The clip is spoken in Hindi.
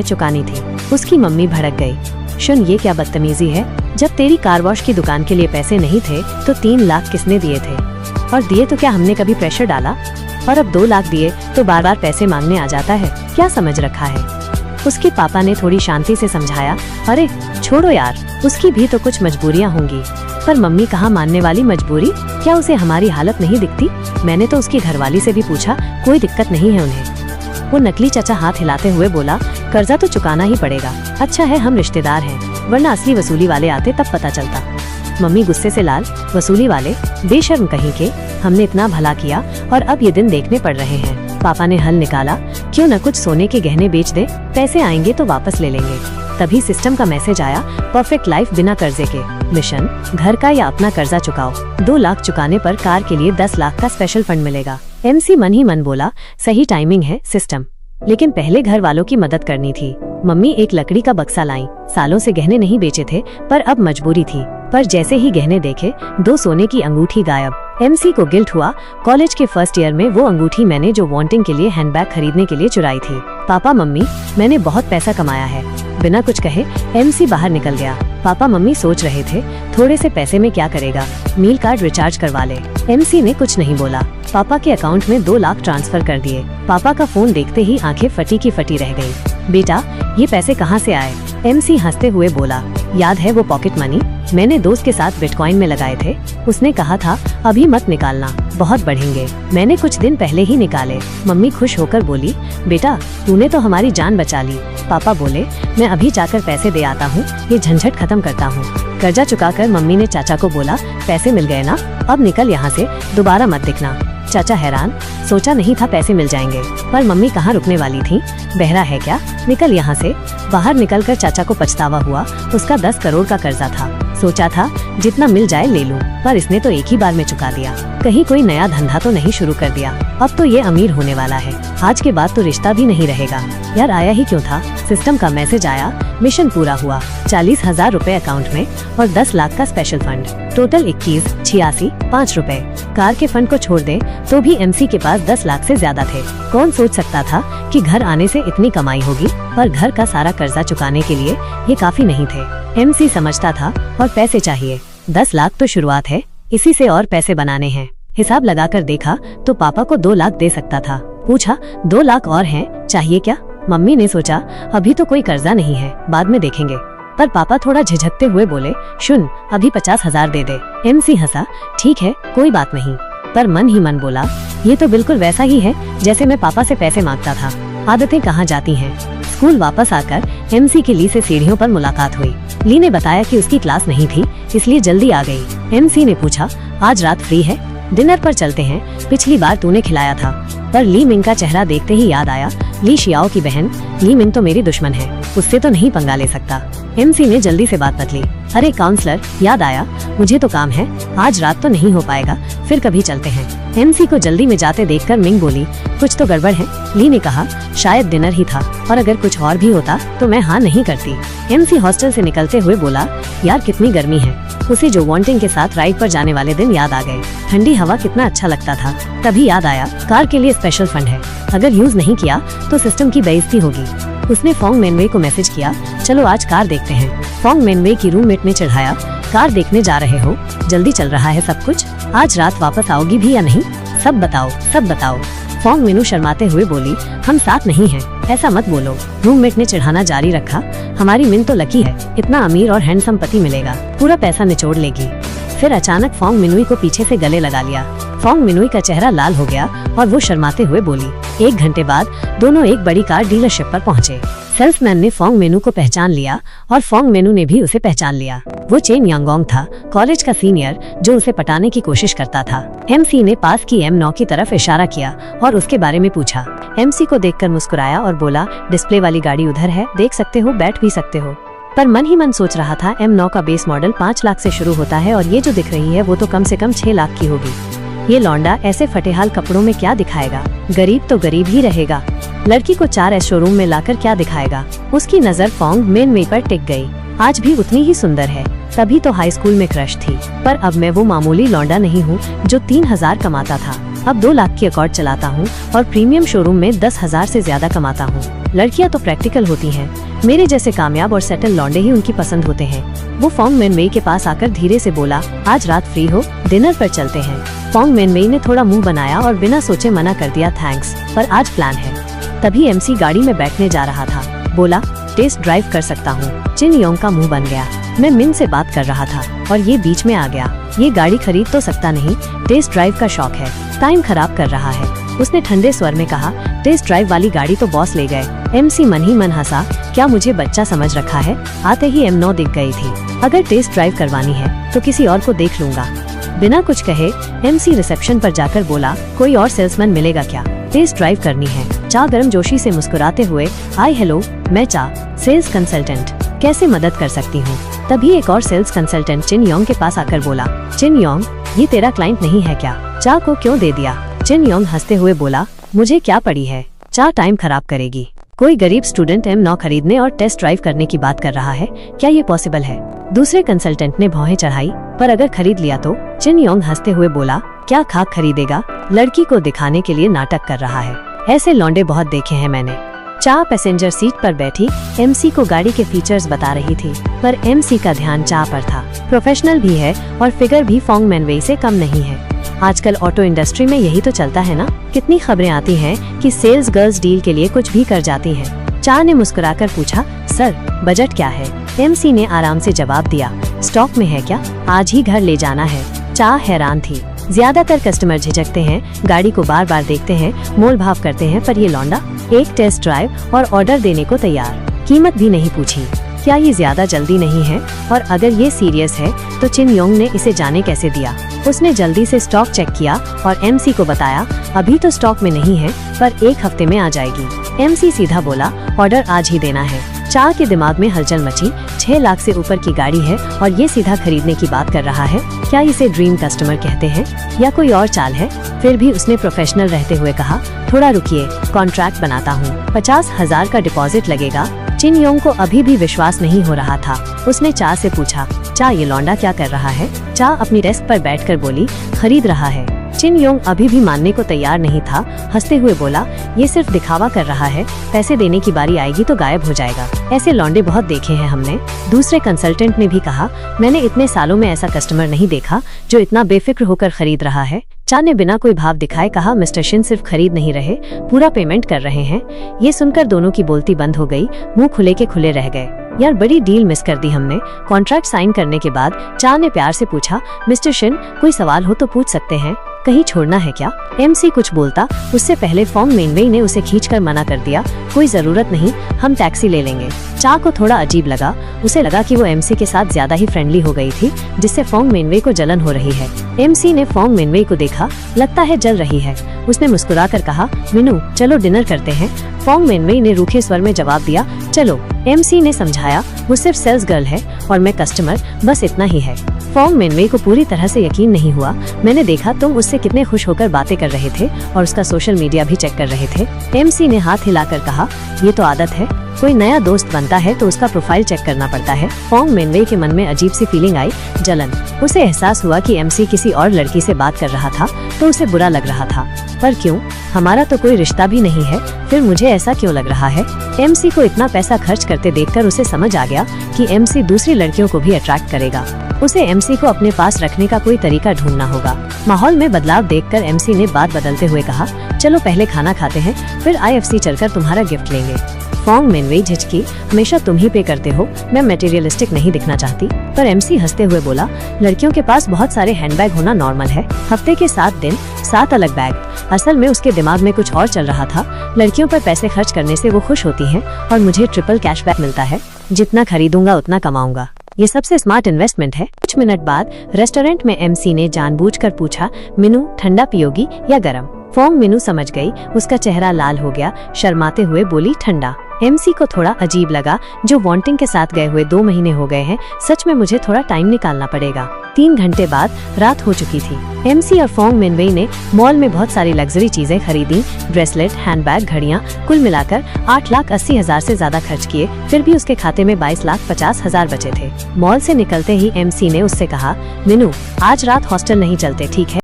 चुकानी थी। उसकी मम्मी भड़क गई। सुन, ये क्या बदतमीजी है? जब तेरी कार वॉश की दुकान के लिए पैसे नहीं थे तो 3 लाख किसने दिए थे? और दिए तो क्या हमने कभी प्रेशर डाला? और अब 2 लाख दिए तो बार बार पैसे मांगने आ जाता है? क्या समझ रखा है? उसके पापा ने थोड़ी शांति से समझाया। अरे छोड़ो यार, उसकी भी तो कुछ मजबूरियाँ होंगी। पर मम्मी कहाँ मानने वाली मजबूरी? क्या उसे हमारी हालत नहीं दिखती? मैंने तो उसकी घरवाली से भी पूछा, कोई दिक्कत नहीं है उन्हें। वो नकली चाचा हाथ हिलाते हुए बोला, कर्जा तो चुकाना ही पड़ेगा। अच्छा है हम रिश्तेदार हैं, वरना असली वसूली वाले आते तब पता चलता। मम्मी गुस्से से लाल। वसूली वाले? बेशर्म कहीं के, हमने इतना भला किया और अब ये दिन देखने पड़ रहे हैं। पापा ने हल निकाला, क्यों न कुछ सोने के गहने बेच दे, पैसे आएंगे तो वापस ले लेंगे। तभी सिस्टम का मैसेज आया, परफेक्ट लाइफ बिना कर्जे के। मिशन, घर का या अपना कर्जा चुकाओ। 2 लाख चुकाने पर कार के लिए 10 लाख का स्पेशल फंड मिलेगा। MC मन ही मन बोला, सही टाइमिंग है सिस्टम। लेकिन पहले घर वालों की मदद करनी थी। मम्मी एक लकड़ी का बक्सा लाई। सालों से गहने नहीं बेचे थे, पर अब मजबूरी थी। पर जैसे ही गहने देखे, 2 सोने की अंगूठी गायब। MC को गिल्ट हुआ। कॉलेज के फर्स्ट ईयर में वो अंगूठी मैंने जो वांटिंग के लिए हैंडबैग खरीदने के लिए चुराई थी। पापा मम्मी, मैंने बहुत पैसा कमाया है। बिना कुछ कहे MC बाहर निकल गया। पापा मम्मी सोच रहे थे, थोड़े से पैसे में क्या करेगा, मील कार्ड रिचार्ज करवा ले। MC ने कुछ नहीं बोला। पापा के अकाउंट में 2 लाख ट्रांसफर कर दिए। पापा का फोन देखते ही आंखें फटी की फटी रह गई। बेटा, ये पैसे कहाँ से आए? MC हंसते हुए बोला, याद है वो पॉकेट मनी? मैंने दोस्त के साथ बिटकॉइन में लगाए थे। उसने कहा था अभी मत निकालना, बहुत बढ़ेंगे। मैंने कुछ दिन पहले ही निकाले। मम्मी खुश होकर बोली, बेटा तूने तो हमारी जान बचा ली। पापा बोले, मैं अभी जाकर पैसे दे आता हूँ, ये झंझट खत्म करता हूँ। कर्जा चुकाकर मम्मी ने चाचा को बोला, पैसे मिल गए ना, अब निकल यहाँ से, दोबारा मत दिखना। चाचा हैरान, सोचा नहीं था पैसे मिल जाएंगे। पर मम्मी कहाँ रुकने वाली थी? बहरा है क्या, निकल यहाँ से। बाहर निकलकर चाचा को पछतावा हुआ। उसका 10 करोड़ का कर्जा था। सोचा था जितना मिल जाए ले लूं, पर इसने तो एक ही बार में चुका दिया। कहीं कोई नया धंधा तो नहीं शुरू कर दिया? अब तो ये अमीर होने वाला है। आज के बाद तो रिश्ता भी नहीं रहेगा। यार आया ही क्यों था? सिस्टम का मैसेज आया, मिशन पूरा हुआ। 40,000 रुपए अकाउंट में और 10 लाख का स्पेशल फंड। टोटल 21,86,5 रुपए। कार के फंड को छोड़ दे तो भी MC के पास 10 लाख से ज्यादा थे। कौन सोच सकता था कि घर आने से इतनी कमाई होगी? पर घर का सारा कर्जा चुकाने के लिए ये काफी नहीं थे। MC समझता था और पैसे चाहिए। 10 लाख तो शुरुआत है, इसी से और पैसे बनाने हैं। हिसाब लगाकर देखा तो पापा को 2 लाख दे सकता था। पूछा, 2 लाख और हैं, चाहिए क्या? मम्मी ने सोचा, अभी तो कोई कर्जा नहीं है, बाद में देखेंगे। पर पापा थोड़ा झिझकते हुए बोले, सुन अभी 50,000 दे दे। MC हंसा, ठीक है कोई बात नहीं। पर मन ही मन बोला, ये तो बिल्कुल वैसा ही है जैसे मैं पापा से पैसे मांगता था। आदतें कहाँ जाती हैं। स्कूल वापस आकर MC की ली से सीढ़ियों पर मुलाकात हुई। ली ने बताया कि उसकी क्लास नहीं थी, इसलिए जल्दी आ गई। MC ने पूछा, आज रात फ्री है? डिनर पर चलते हैं, पिछली बार तूने खिलाया था। पर ली मिंग का चेहरा देखते ही याद आया, ली शियाओ की बहन। ली मिंग तो मेरी दुश्मन है, उससे तो नहीं पंगा ले सकता। MC ने जल्दी से बात बदली, अरे काउंसलर याद आया, मुझे तो काम है, आज रात तो नहीं हो पाएगा, फिर कभी चलते हैं। MC को जल्दी में जाते देखकर मिंग बोली, कुछ तो गड़बड़ है। ली ने कहा, शायद डिनर ही था, और अगर कुछ और भी होता तो मैं हाँ नहीं करती। MC हॉस्टल से निकलते हुए बोला, यार कितनी गर्मी है। उसे जो वांटिंग के साथ राइड पर जाने वाले दिन याद आ गए। ठंडी हवा कितना अच्छा लगता था। तभी याद आया, कार के लिए स्पेशल फंड है, अगर यूज नहीं किया तो सिस्टम की बेइज्जती होगी। उसने फोंग मेनवे को मैसेज किया, चलो आज कार देखते हैं। फोंग मेनवे की रूममेट ने चढ़ाया, कार देखने जा रहे हो? जल्दी चल रहा है सब कुछ? आज रात वापस आओगी भी या नहीं? सब बताओ सब बताओ। फोंग मेनू शर्माते हुए बोली, हम साथ नहीं हैं, ऐसा मत बोलो। रूममेट ने चढ़ाना जारी रखा, हमारी मिन तो लकी है, इतना अमीर और हैंडसम पति मिलेगा, पूरा पैसा निचोड़ लेगी। फिर अचानक फोंग मिनुई को पीछे से गले लगा लिया। फोंग मिनुई का चेहरा लाल हो गया और वो शर्माते हुए बोली। 1 घंटे बाद दोनों एक बड़ी कार डीलरशिप पर पहुंचे। सेल्समैन ने फोंग मेनू को पहचान लिया और फोंग मेनू ने भी उसे पहचान लिया। वो चेन यांगोंग था, कॉलेज का सीनियर जो उसे पटाने की कोशिश करता था। MC ने पास की M9 की तरफ इशारा किया और उसके बारे में पूछा। MC को देखकर मुस्कुराया और बोला, डिस्प्ले वाली गाड़ी उधर है, देख सकते हो, बैठ भी सकते हो। पर मन ही मन सोच रहा था, M9 का बेस मॉडल 5 लाख से शुरू होता है और ये जो दिख रही है वो तो कम से कम 6 लाख की होगी। ये लौंडा ऐसे फटेहाल कपड़ों में क्या दिखाएगा? गरीब तो गरीब ही रहेगा। लड़की को 4S शोरूम में लाकर क्या दिखाएगा? उसकी नजर फोंग मेनवे पर टिक गई। आज भी उतनी ही सुंदर है, तभी तो हाई स्कूल में क्रश थी। पर अब मैं वो मामूली लौंडा नहीं हूँ जो 3,000 कमाता था। अब 2 लाख की अकॉर्ड चलाता हूँ और प्रीमियम शोरूम में 10,000 से ज्यादा कमाता हूँ। लड़कियां तो प्रैक्टिकल होती हैं, मेरे जैसे कामयाब और सेटल लौंडे ही उनकी पसंद होते हैं। वो फोंग मिनवेई के पास आकर धीरे से बोला, आज रात फ्री हो, डिनर पर चलते हैं। फोंग मिनवेई ने थोड़ा मुंह बनाया और बिना सोचे मना कर दिया, थैंक्स, पर आज प्लान है। तभी एमसी गाड़ी में बैठने जा रहा था, बोला, टेस्ट ड्राइव कर सकता हूँ। चिन योंग का मुंह बन गया। मैं मिन से बात कर रहा था और ये बीच में आ गया। ये गाड़ी खरीद तो सकता नहीं, टेस्ट ड्राइव का शौक है, टाइम खराब कर रहा है। उसने ठंडे स्वर में कहा, टेस्ट ड्राइव वाली गाड़ी तो बॉस ले गए। एमसी मन ही मन हंसा, क्या मुझे बच्चा समझ रखा है। आते ही M9 दिख गई थी। अगर टेस्ट ड्राइव करवानी है तो किसी और को देख लूंगा। बिना कुछ कहे एमसी रिसेप्शन पर जाकर बोला, कोई और सेल्समैन मिलेगा क्या, टेस्ट ड्राइव करनी है। चा गर्मजोशी से मुस्कुराते हुए, हाय हेलो, मैं चा, सेल्स कंसल्टेंट, कैसे मदद कर सकती हूँ। तभी एक और सेल्स कंसल्टेंट चिन योंग के पास आकर बोला, चिन योंग, ये तेरा क्लाइंट नहीं है क्या, चा को क्यों दे दिया। चिन योंग हंसते हुए बोला, मुझे क्या पड़ी है, चा टाइम खराब करेगी। कोई गरीब स्टूडेंट M9 खरीदने और टेस्ट ड्राइव करने की बात कर रहा है, क्या ये पॉसिबल है। दूसरे कंसल्टेंट ने भौहें चढ़ाई, पर अगर खरीद लिया तो। चिन योंग हंसते हुए बोला, क्या खाक खरीदेगा, लड़की को दिखाने के लिए नाटक कर रहा है। ऐसे लौंडे बहुत देखे हैं मैंने। चा पैसेंजर सीट पर बैठी एमसी को गाड़ी के फीचर्स बता रही थी, पर एमसी का ध्यान चा पर था। प्रोफेशनल भी है और फिगर भी फोंग मिनवेई से कम नहीं है। आजकल ऑटो इंडस्ट्री में यही तो चलता है ना, कितनी खबरें आती हैं कि सेल्स गर्ल्स डील के लिए कुछ भी कर जाती हैं। चा ने मुस्कुराकर पूछा, सर बजट क्या है। एमसी ने आराम से जवाब दिया, स्टॉक में है क्या, आज ही घर ले जाना है। चा हैरान थी। ज्यादातर कस्टमर झिझकते हैं, गाड़ी को बार बार देखते हैं, मोल भाव करते हैं, पर ये लौंडा एक टेस्ट ड्राइव और ऑर्डर देने को तैयार, कीमत भी नहीं पूछी। क्या ये ज्यादा जल्दी नहीं है, और अगर ये सीरियस है तो चिन योंग ने इसे जाने कैसे दिया। उसने जल्दी से स्टॉक चेक किया और एमसी को बताया, अभी तो स्टॉक में नहीं है, पर एक हफ्ते में आ जाएगी। एमसी सीधा बोला, ऑर्डर आज ही देना है। चा के दिमाग में हलचल मची। 6 लाख से ऊपर की गाड़ी है और ये सीधा खरीदने की बात कर रहा है। क्या इसे ड्रीम कस्टमर कहते हैं या कोई और चाल है। फिर भी उसने प्रोफेशनल रहते हुए कहा, थोड़ा रुकिए, कॉन्ट्रैक्ट बनाता हूँ, 50,000 का डिपॉजिट लगेगा। चिन योंग को अभी भी विश्वास नहीं हो रहा था। उसने चा से पूछा, चा ये लौंडा क्या कर रहा है। चा अपनी डेस्क पर बैठकर बोली, खरीद रहा है। चिन योंग अभी भी मानने को तैयार नहीं था। हंसते हुए बोला, ये सिर्फ दिखावा कर रहा है, पैसे देने की बारी आएगी तो गायब हो जाएगा। ऐसे लौंडे बहुत देखे हैं हमने। दूसरे कंसल्टेंट ने भी कहा, मैंने इतने सालों में ऐसा कस्टमर नहीं देखा जो इतना बेफिक्र होकर खरीद रहा है। चा ने बिना कोई भाव दिखाए कहा, मिस्टर शिन सिर्फ खरीद नहीं रहे, पूरा पेमेंट कर रहे हैं। ये सुनकर दोनों की बोलती बंद हो गई, मुंह खुले के खुले रह गए। यार बड़ी डील मिस कर दी हमने। कॉन्ट्रैक्ट साइन करने के बाद चा ने प्यार से पूछा, मिस्टर शिन कोई सवाल हो तो पूछ सकते हैं, कहीं छोड़ना है क्या। एमसी कुछ बोलता उससे पहले फोंग मिनवेई ने उसे खींचकर मना कर दिया, कोई जरूरत नहीं, हम टैक्सी ले लेंगे। चा को थोड़ा अजीब लगा। उसे लगा कि वो एमसी के साथ ज्यादा ही फ्रेंडली हो गई थी, जिससे फोंग मिनवेई को जलन हो रही है। एमसी ने फोंग मिनवेई को देखा, लगता है जल रही है। उसने मुस्कुराकर कहा, मिनू चलो डिनर करते हैं। फोंग मिनवेई ने रूखे स्वर में जवाब दिया, चलो। एमसी ने समझाया, वो सिर्फ सेल्स गर्ल है और मैं कस्टमर, बस इतना ही है। फोंग मिनवेई को पूरी तरह से यकीन नहीं हुआ। मैंने देखा तुम उससे कितने खुश होकर बातें कर रहे थे और उसका सोशल मीडिया भी चेक कर रहे थे। एमसी ने हाथ हिलाकर कहा, ये तो आदत है, कोई नया दोस्त बनता है तो उसका प्रोफाइल चेक करना पड़ता है। फोंग मिनवेई के मन में अजीब सी फीलिंग आई, जलन। उसे एहसास हुआ कि एमसी किसी और लड़की से बात कर रहा था तो उसे बुरा लग रहा था, पर क्यों, हमारा तो कोई रिश्ता भी नहीं है, फिर मुझे ऐसा क्यों लग रहा है। एमसी को इतना पैसा खर्च करते देखकर उसे समझ आ गया कि एमसी दूसरी लड़कियों को भी अट्रैक्ट करेगा। उसे एमसी को अपने पास रखने का कोई तरीका ढूंढना होगा। माहौल में बदलाव देखकर एमसी ने बात बदलते हुए कहा, चलो पहले खाना खाते हैं, फिर IFC चलकर तुम्हारा गिफ्ट लेंगे। फोंग मिनवेई झिझकी, हमेशा तुम ही पे करते हो, मैं मटेरियलिस्टिक नहीं दिखना चाहती। पर एमसी हंसते हुए बोला, लड़कियों के पास बहुत सारे हैंडबैग होना नॉर्मल है, हफ्ते के 7 दिन 7 अलग बैग। असल में उसके दिमाग में कुछ और चल रहा था। लड़कियों पर पैसे खर्च करने से वो खुश होती हैं और मुझे ट्रिपल कैशबैक मिलता है, जितना खरीदूंगा उतना कमाऊंगा, ये सबसे स्मार्ट इन्वेस्टमेंट है। कुछ मिनट बाद रेस्टोरेंट में एमसी ने जानबूझकर पूछा, मिनू ठंडा पियोगी या गरम। फोंग मिनू समझ गई, उसका चेहरा लाल हो गया, शर्माते हुए बोली, ठंडा। एमसी को थोड़ा अजीब लगा, जो वांटिंग के साथ गए हुए 2 महीने हो गए हैं, सच में मुझे थोड़ा टाइम निकालना पड़ेगा। 3 घंटे बाद रात हो चुकी थी। एमसी और फोंग मिनवेई ने मॉल में बहुत सारी लग्जरी चीजें खरीदी, ब्रेसलेट, हैंडबैग, घड़ियां, कुल मिलाकर 8,80,000 से ज्यादा खर्च किए। फिर भी उसके खाते में 22,50,000 बचे थे। मॉल से निकलते ही एमसी ने उससे कहा, मिनू आज रात हॉस्टल नहीं चलते, ठीक है।